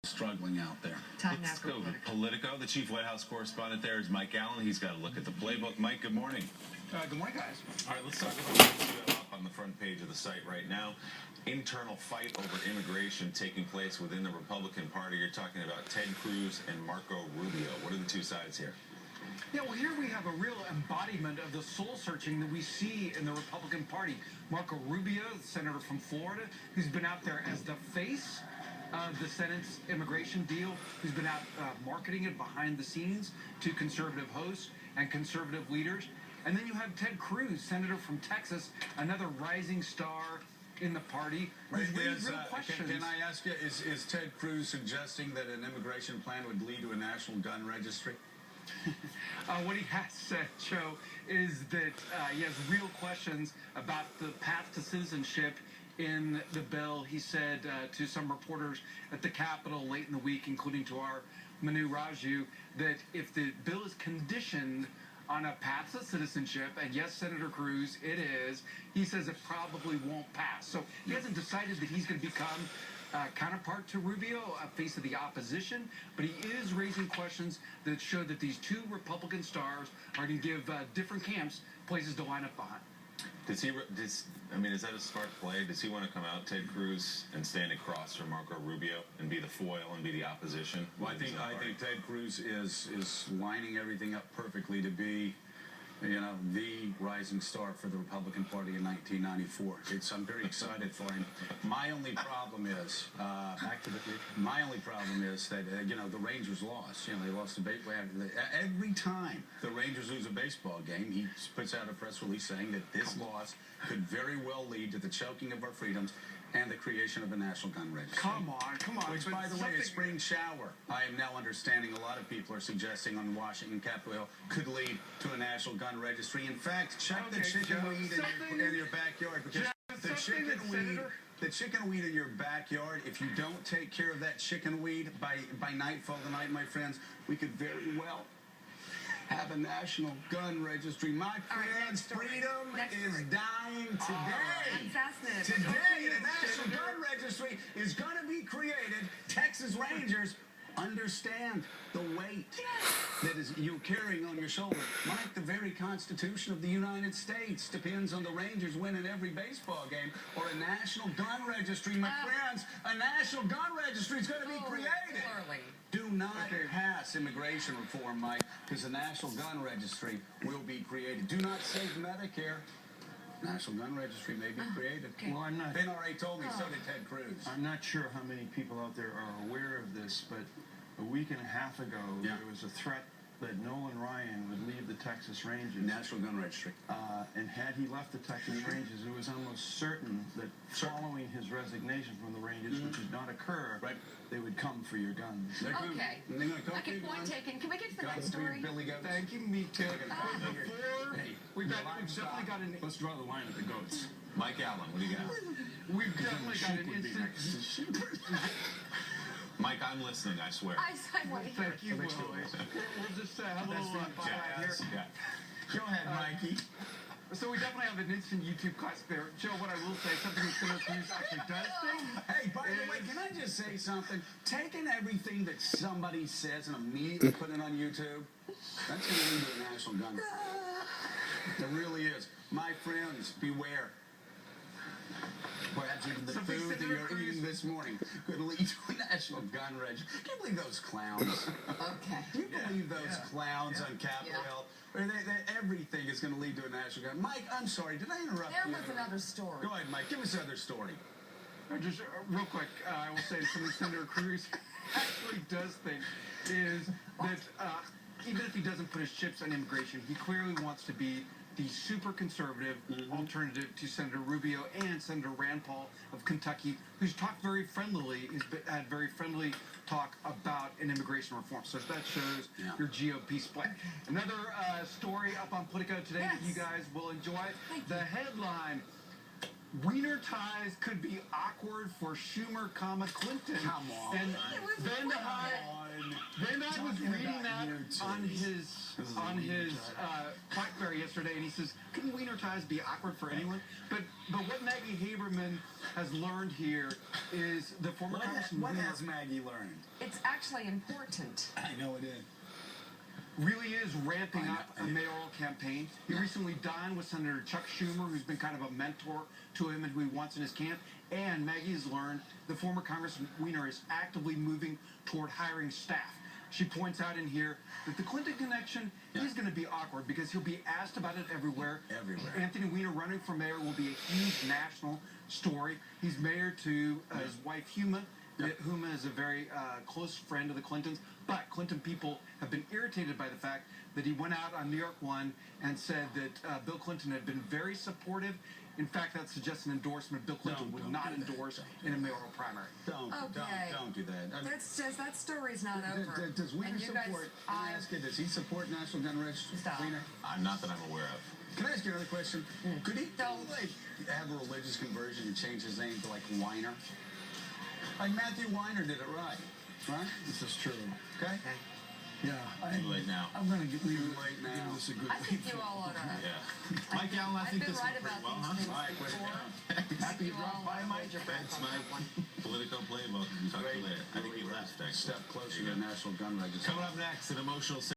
struggling out there. Let's go to Politico. The chief White House correspondent there is Mike Allen. He's got a look at the playbook. Mike, good morning. Good morning, guys. All right, let's talk about what's up on the front page of the site right now. Internal fight over immigration taking place within the Republican Party. You're talking about Ted Cruz and Marco Rubio. What are the two sides here? Yeah, well, here we have a real embodiment of the soul-searching that we see in the Republican Party. Marco Rubio, the senator from Florida, who's been out there as the face of the Senate's immigration deal, who's been out marketing it behind the scenes to conservative hosts and conservative leaders. And then you have Ted Cruz, senator from Texas, another rising star in the party. Can I ask you, is Ted Cruz suggesting that an immigration plan would lead to a national gun registry? What he has said, Joe, is that he has real questions about the path to citizenship in the bill. He said to some reporters at the Capitol late in the week, including to our Manu Raju, that if the bill is conditioned on a path to citizenship, and yes, Senator Cruz, it is, he says it probably won't pass. So he hasn't decided that he's going to become counterpart to Rubio, a face of the opposition, but he is raising questions that show that these two Republican stars are going to give different camps places to line up behind. Is that a smart play? Does he want to come out, Ted Cruz, and stand across from Marco Rubio and be the foil and be the opposition? Well, I think Ted Cruz is lining everything up perfectly to be, the rising star for the Republican Party in 1994. I'm very excited for him. My only problem is, that the Rangers lost. They lost a baseball. Every time the Rangers lose a baseball game, he puts out a press release saying that this loss could very well lead to the choking of our freedoms and the creation of a national gun registry. Come on. Which, by the way, a spring shower, I am now understanding a lot of people are suggesting on Washington Capitol Hill could lead to a national gun registry. In fact, check the chickenweed in your backyard, because the chickenweed in your backyard, if you don't take care of that chickenweed by nightfall tonight, my friends, we could very well have a national gun registry. My friends, freedom is dying today. I'm fascinated. Today, the national gun registry is going to be created. Texas Rangers understand the weight that you're carrying on your shoulder. Mike, the very Constitution of the United States depends on the Rangers winning every baseball game or a national gun registry. My friends, a national gun registry is going to be created. Do not pass immigration reform, Mike, because the National Gun Registry will be created. Do not save Medicare. National Gun Registry may be created. Well, I'm not. NRA told me, so did Ted Cruz. I'm not sure how many people out there are aware of this, but a week and a half ago, there was a threat that Nolan Ryan would leave the Texas Rangers. National Gun Registry. And had he left the Texas Rangers, it was almost certain that following his resignation from the Rangers, which did not occur, they would come for your guns. Okay. Point taken. Can we get to the next story? Thank you, me too. We've definitely got an... Let's draw the line at the goats. Mike Allen, what do you got? We've definitely got an instant... Mike, I'm listening, I swear. I want to hear. Thank you, Willie. We'll just have a little here. Go ahead, Mikey. So we definitely have an instant YouTube classic there. Joe, what I will say, something that Senator Cruz actually does think. Hey, by the way, can I just say something? Taking everything that somebody says and immediately putting it on YouTube, that's going to lead to a national gun. It really is. My friends, beware. Perhaps even the food that you're eating this morning could lead to a national gun registry. Can you believe those clowns? Okay. Can you believe those clowns on Capitol Hill? Everything is going to lead to a national gun. Mike, I'm sorry. Did I interrupt you? There was another story. Go ahead, Mike. Give us another story. Just real quick, I will say something Senator Cruz actually does think is that even if he doesn't put his chips on immigration, he clearly wants to be the super conservative alternative to Senator Rubio and Senator Rand Paul of Kentucky, who's talked very friendlily, had very friendly talk about an immigration reform. So that shows your GOP split. Another story up on Politico today that you guys will enjoy. The headline: Wiener ties could be awkward for Schumer, Clinton. Come on. And then I was reading that on his on his Blackberry yesterday, and he says, "Couldn't wiener ties be awkward for anyone?" But what Maggie Haberman has learned here is the former Congressman. What has Maggie learned? It's actually important. I know it is. Really is ramping up a mayoral campaign. He recently dined with Senator Chuck Schumer, who's been kind of a mentor to him and who he wants in his camp. And Maggie has learned the former Congressman Wiener is actively moving toward hiring staff. She points out in here that the Clinton connection is going to be awkward because he'll be asked about it everywhere. Anthony Weiner running for mayor will be a huge national story. He's mayor to his wife, Huma. Huma is a very close friend of the Clintons, but Clinton people have been irritated by the fact that he went out on New York One and said that Bill Clinton had been very supportive. In fact, that suggests an endorsement Bill Clinton would not endorse in a mayoral primary. Don't do that. That's just, that story's not over. Does Wiener And you guys- support, can I ask you, does he support National Gun Registry? Stop. Wiener? Not that I'm aware of. Can I ask you another question? Could he Don't. like have a religious conversion and change his name to like Weiner? Like Matthew Weiner did it right. This is true. Okay? Yeah. Too late now. I'm going to leave Too late now. give this a good I think you all ought to. Yeah. Mike Allen, I think I've been this right went pretty about well, huh? these All right, things quit it before. Happy you You dropped all by, hold Mike. your breath Thanks, on that Mike. one. Political playbook. Talk to you later. I think he left, actually. Step closer to National Gun Registry. Coming up next, an emotional